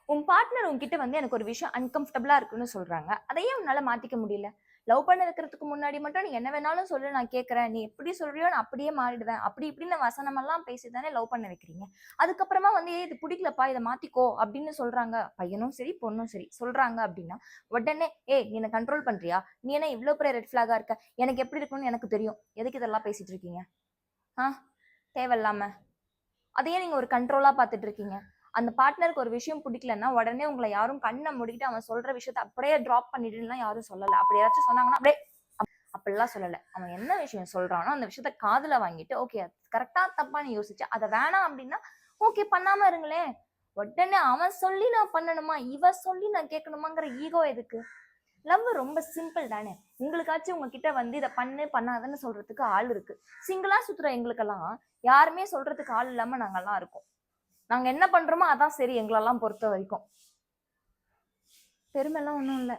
உன் பார்ட்னர் உன்கிட்ட வந்து எனக்கு ஒரு விஷயம் அன்கம்ஃபர்டபுளா இருக்குன்னு சொல்றாங்க. அதையே உன்னால மாத்திக்க முடியல. லவ் பண்ண வைக்கிறதுக்கு முன்னாடி மட்டும் நீ என்ன வேணாலும் சொல்லு நான் கேட்கிறேன். நீ எப்படி சொல்றியோ நான் அப்படியே மாறிடுவேன். அப்படி இப்படின்னு வசனமெல்லாம் பேசி தானே லவ் பண்ண வைக்கிறீங்க. அதுக்கப்புறமா வந்து இது பிடிக்கலப்பா இத மாத்திக்கோ அப்படின்னு சொல்றாங்க. பையனும் சரி, பொண்ணும் சரி சொல்றாங்க அப்படின்னா, உடனே நீ என்ன கண்ட்ரோல் பண்றியா? நீ என்ன இவ்ளோ பெரிய ரெட் ஃபிளாகா இருக்க? எனக்கு எப்படி இருக்கணும்னு எனக்கு தெரியும். எதுக்கு இதெல்லாம் பேசிட்டு இருக்கீங்க? ஆ தேவையில்லாம. அதையே நீங்க ஒரு கண்ட்ரோலா பார்த்துட்டு இருக்கீங்க. அந்த பார்ட்னருக்கு ஒரு விஷயம் பிடிக்கலன்னா, உடனே உங்கள யாரும் கண்ண மூடிட்டு அவன் சொல்ற விஷயத்த அப்படியே டிராப் பண்ணிடுன்னுலாம் யாரும் சொல்லல. அப்படி யாராச்சும் சொன்னாங்கன்னா, அப்படியே அப்படிலாம் சொல்லல. அவன் என்ன விஷயம் சொல்றானோ, அந்த விஷயத்த காதுல வாங்கிட்டு, ஓகே அது கரெக்ட்டா தப்பான்னு யோசிச்சு, அத வேணாம் அப்படின்னா, ஓகே பண்ணாம இருங்களேன். உடனே அவன் சொல்லி நான் பண்ணணுமா? இவ சொல்லி நான் கேட்கணுமாங்கிற ஈகோ எதுக்கு? லவ் ரொம்ப சிம்பிள் தானே. உங்களுக்காச்சும் உங்ககிட்ட வந்து இத பண்ணு, பண்ணாதன்னு சொல்றதுக்கு ஆள் இருக்கு. சிங்கிளா சுத்துற எங்களுக்கெல்லாம் யாருமே சொல்றதுக்கு ஆள் இல்லாம நாங்கலாம் இருக்கோம். நாங்க என்ன பண்றோமோ அதான் சரி எங்களெல்லாம் பொறுத்த வரைக்கும். பெருமைலாம் ஒண்ணும் இல்ல.